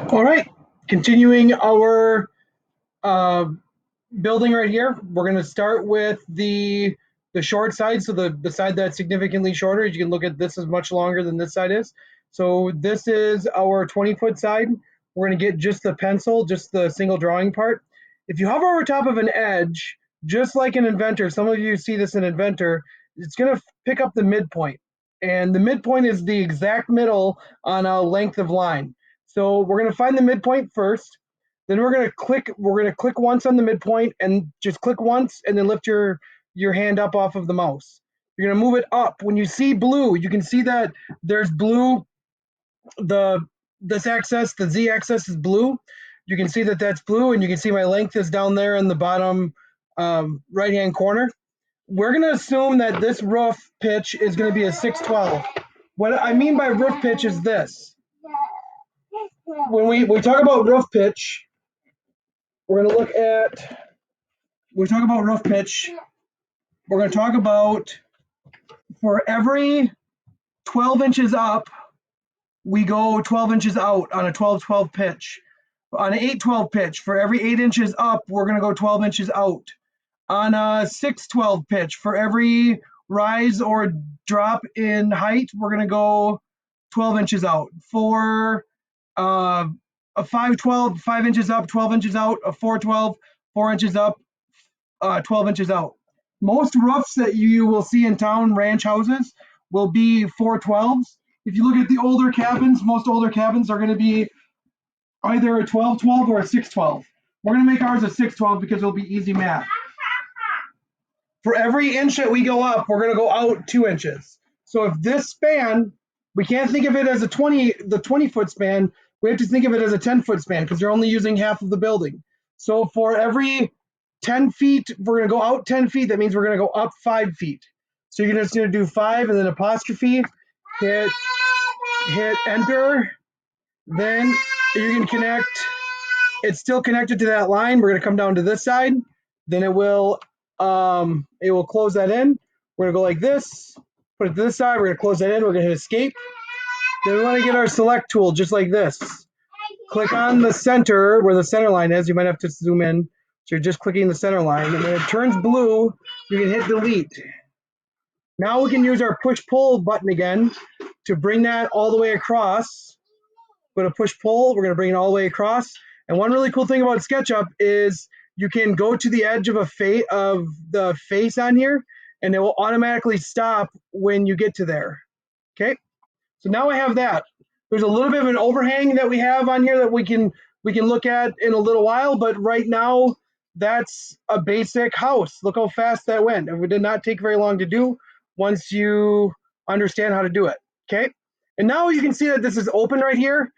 All right, continuing our uh, building right here. We're going to start with the short side, so the side that's significantly shorter. As you can look at, this is much longer than this side is. So this is our 20-foot side. We're going to get just the pencil, just the single drawing part. If you hover over top of an edge, just like an Inventor, some of you see this in Inventor, it's going to pick up the midpoint. And the midpoint is the exact middle on a length of line. So we're going to find the midpoint first. Then we're going to click once on the midpoint and just click once and then lift your hand up off of the mouse. You're going to move it up. When you see blue, you can see that there's blue. The this axis, the Z axis is blue. You can see that that's blue, and you can see my length is down there in the bottom right hand corner. We're going to assume that this roof pitch is going to be a 612. What I mean by roof pitch is this. When we talk about roof pitch, we're going to look at, we talk about roof pitch, we're going to talk about for every 12 inches up, we go 12 inches out on a 12-12 pitch. On an 8-12 pitch, for every 8 inches up, we're going to go 12 inches out. On a 6-12 pitch, for every rise or drop in height, we're going to go 12 inches out. For a 5-12, 5 inches up, 12 inches out. A 4-12, 4 inches up, 12 inches out. Most roofs that you will see in town, ranch houses, will be 412s. If you look at the older cabins, most older cabins are going to be either a 12-12 or a 6-12. We're going to make ours a 6-12 because it'll be easy math. For every inch that we go up, we're going to go out 2 inches. So if this span, we can't think of it as the 20-foot span. We have to think of it as a 10-foot span because you're only using half of the building. So for every 10 feet, we're going to go out 10 feet. That means we're going to go up 5 feet. So you're just going to do 5 and then apostrophe, hit enter. Then you can connect. It's still connected to that line. We're going to come down to this side. Then it will close that in. We're going to go like this, put it to this side. We're going to close that in. We're going to hit escape. Then we want to get our select tool just like this. Click on the center where the center line is. You might have to zoom in. So you're just clicking the center line. And when it turns blue, you can hit delete. Now we can use our push-pull button again to bring that all the way across. Go to push-pull. We're going to bring it all the way across. And one really cool thing about SketchUp is you can go to the edge of the face on here, and it will automatically stop when you get to there. Okay, so now I have that. There's a little bit of an overhang that we have on here that we can look at in a little while, but right now that's a basic house. Look how fast that went. It did not take very long to do once you understand how to do it. Okay, and now you can see that this is open right here.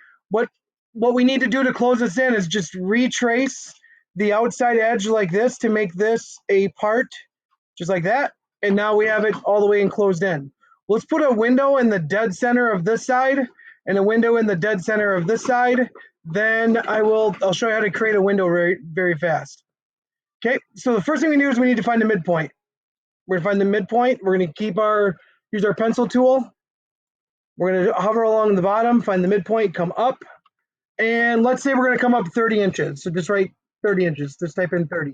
What we need to do to close this in is just retrace the outside edge like this to make this a part, just like that. And now we have it all the way enclosed in. Let's put a window in the dead center of this side and a window in the dead center of this side. Then I'll show you how to create a window very, very fast. Okay, so the first thing we do is we need to find the midpoint. We're gonna find the midpoint. We're gonna use our pencil tool. We're gonna hover along the bottom, find the midpoint, come up. And let's say we're going to come up 30 inches. So just write 30 inches. Just type in 30.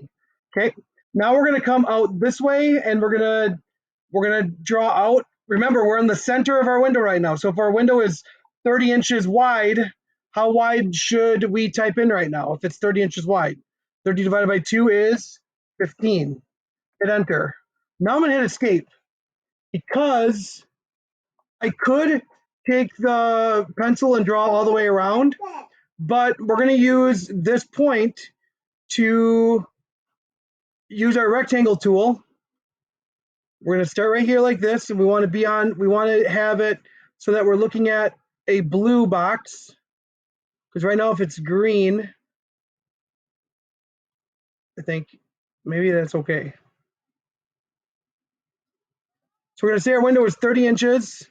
Okay. Now we're going to come out this way and we're going to draw out. Remember, we're in the center of our window right now. So if our window is 30 inches wide, how wide should we type in right now? If it's 30 inches wide, 30 divided by 2 is 15. Hit enter. Now I'm going to hit escape because I could take the pencil and draw all the way around, but we're going to use this point to use our rectangle tool. We're going to start right here like this, and we want to have it so that we're looking at a blue box, because right now if it's green, I think maybe that's okay. So we're going to say our window is 30 inches.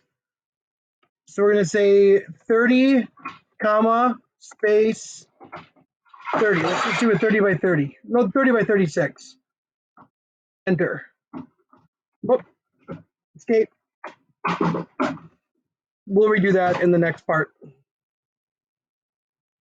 So we're going to say 30, comma, space, 30. Let's just do a 30 by 30. No, 30 by 36. Enter. Whoop. Escape. We'll redo that in the next part.